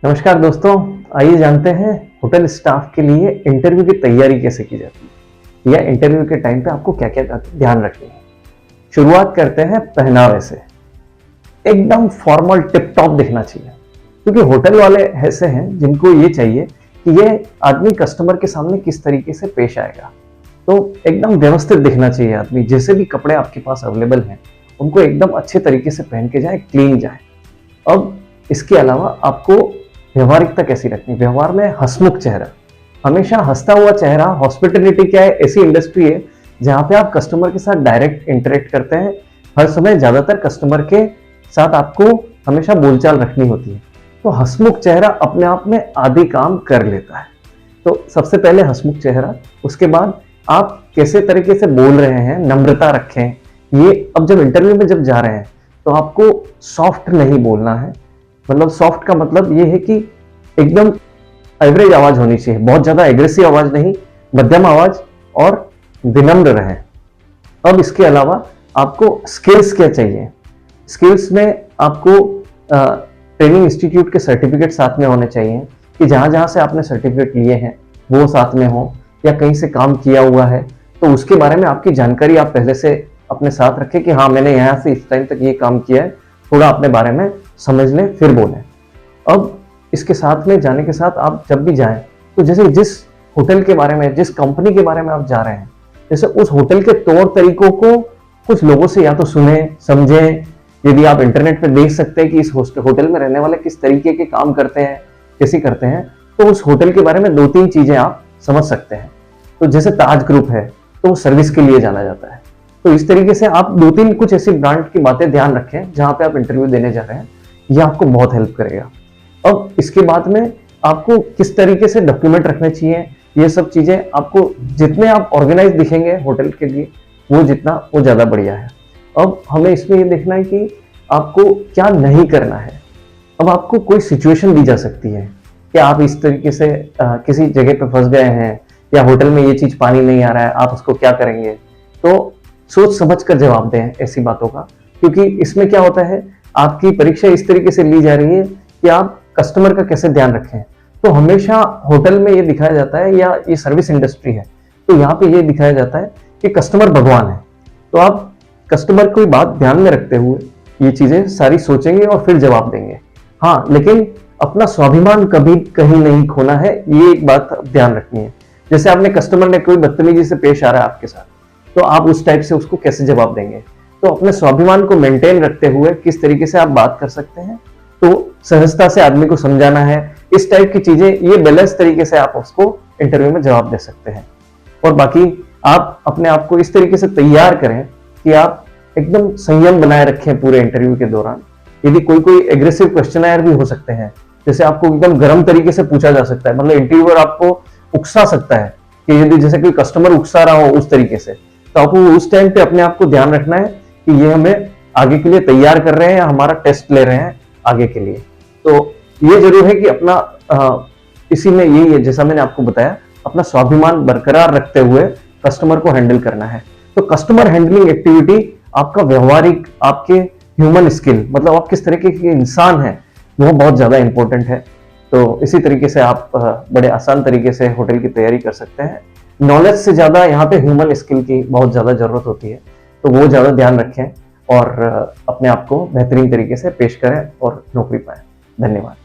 नमस्कार दोस्तों, आइए जानते हैं होटल स्टाफ के लिए इंटरव्यू की तैयारी कैसे की जाती है या इंटरव्यू के टाइम पे आपको क्या-क्या ध्यान रखनी है। शुरुआत करते हैं पहनावे से। एकदम फॉर्मल टिप टॉप दिखना चाहिए क्योंकि होटल वाले ऐसे हैं जिनको ये चाहिए कि ये आदमी कस्टमर के सामने किस तरीके से पेश आएगा। तो एकदम व्यवस्थित दिखना चाहिए आदमी, जैसे भी कपड़े आपके पास अवेलेबल हैं उनको एकदम अच्छे तरीके से पहन के जाए, क्लीन जाए। अब इसके अलावा आपको व्यवहारिकता कैसी रखनी है? व्यवहार में हंसमुख चेहरा, हमेशा हंसता हुआ चेहरा। हॉस्पिटैलिटी क्या है? ऐसी इंडस्ट्री है जहां पे आप कस्टमर के साथ डायरेक्ट इंटरेक्ट करते हैं। हर समय ज्यादातर कस्टमर के साथ आपको हमेशा बोलचाल रखनी होती है, तो हंसमुख चेहरा अपने आप में आधी काम कर लेता है। तो सबसे पहले हंसमुख चेहरा, उसके बाद आप कैसे तरीके से बोल रहे हैं, नम्रता रखें। ये अब जब इंटरव्यू में जब जा रहे हैं तो आपको सॉफ्ट नहीं बोलना है। मतलब सॉफ्ट का मतलब ये है कि एकदम एवरेज आवाज होनी चाहिए, बहुत ज्यादा एग्रेसिव आवाज नहीं, मध्यम आवाज और विनम्र रहे। अब इसके अलावा आपको स्किल्स क्या चाहिए? स्किल्स में आपको ट्रेनिंग इंस्टीट्यूट के सर्टिफिकेट साथ में होने चाहिए कि जहां जहां से आपने सर्टिफिकेट लिए हैं वो साथ में हो, या कहीं से काम किया हुआ है तो उसके बारे में आपकी जानकारी आप पहले से अपने साथ रखें कि हाँ मैंने यहाँ से इस टाइम तक ये काम किया है, थोड़ा अपने बारे में समझ लें फिर बोलें। अब इसके साथ में जाने के साथ आप जब भी जाएं तो जैसे जिस होटल के बारे में, जिस कंपनी के बारे में आप जा रहे हैं, जैसे उस होटल के तौर तरीकों को कुछ लोगों से या तो सुने समझें। यदि आप इंटरनेट पे देख सकते हैं कि इस होटल में रहने वाले किस तरीके के काम करते हैं, कैसे करते हैं, तो उस होटल के बारे में 2-3 चीजें आप समझ सकते हैं। तो जैसे ताज ग्रुप है तो वो सर्विस के लिए जाना जाता है, तो इस तरीके से आप 2-3 कुछ ऐसी ब्रांड की बातें ध्यान रखें जहां पे आप इंटरव्यू देने जा रहे हैं, यह आपको बहुत हेल्प करेगा। अब इसके बाद में आपको किस तरीके से डॉक्यूमेंट रखने चाहिए, ये सब चीजें आपको जितने आप ऑर्गेनाइज दिखेंगे होटल के लिए वो ज्यादा बढ़िया है। अब हमें इसमें ये देखना है कि आपको क्या नहीं करना है। अब आपको कोई सिचुएशन दी जा सकती है कि आप इस तरीके से किसी जगह पे फंस गए हैं या होटल में ये चीज पानी नहीं आ रहा है, आप उसको क्या करेंगे। तो सोच समझ कर जवाब दें ऐसी बातों का, क्योंकि इसमें क्या होता है, आपकी परीक्षा इस तरीके से ली जा रही है कि आप कस्टमर का कैसे ध्यान रखें। तो हमेशा होटल में ये दिखाया जाता है, या ये सर्विस इंडस्ट्री है तो यहाँ पे ये दिखाया जाता है कि कस्टमर भगवान है। तो आप कस्टमर को बात ध्यान में रखते हुए ये चीजें सारी सोचेंगे और फिर जवाब देंगे। हाँ, लेकिन अपना स्वाभिमान कभी कहीं नहीं खोना है, ये एक बात ध्यान रखनी है। जैसे आपने कस्टमर ने कोई बदतमीजी से पेश आ रहा है आपके साथ, तो आप उस टाइप से उसको कैसे जवाब देंगे। तो अपने स्वाभिमान को मेंटेन रखते हुए किस तरीके से आप बात कर सकते हैं, तो सहजता से आदमी को समझाना है, इस टाइप की चीजें, ये बैलेंस तरीके से आप उसको इंटरव्यू में जवाब दे सकते हैं। और बाकी आप अपने आप को इस तरीके से तैयार करें कि आप एकदम संयम बनाए रखें पूरे इंटरव्यू के दौरान। यदि कोई एग्रेसिव क्वेश्चनर भी हो सकते हैं, जैसे आपको एकदम गर्म तरीके से पूछा जा सकता है, मतलब इंटरव्यूअर आपको उकसा सकता है कि यदि जैसे कोई कस्टमर उकसा रहा हो उस तरीके से, तो आपको उस टाइम पे अपने आप को ध्यान रखना है कि ये हमें आगे के लिए तैयार कर रहे हैं या हमारा टेस्ट ले रहे हैं आगे के लिए। तो ये जरूर है कि अपना इसी में यही है, जैसा मैंने आपको बताया, अपना स्वाभिमान बरकरार रखते हुए कस्टमर को हैंडल करना है। तो कस्टमर हैंडलिंग एक्टिविटी आपका व्यवहारिक, आपके ह्यूमन स्किल, मतलब आप किस तरीके के इंसान हैं, वो बहुत ज्यादा इंपॉर्टेंट है। तो इसी तरीके से आप बड़े आसान तरीके से होटल की तैयारी कर सकते हैं। नॉलेज से ज्यादा यहाँ पे ह्यूमन स्किल की बहुत ज्यादा जरूरत होती है, तो वो ज्यादा ध्यान रखें और अपने आप को बेहतरीन तरीके से पेश करें और नौकरी पाएं। धन्यवाद।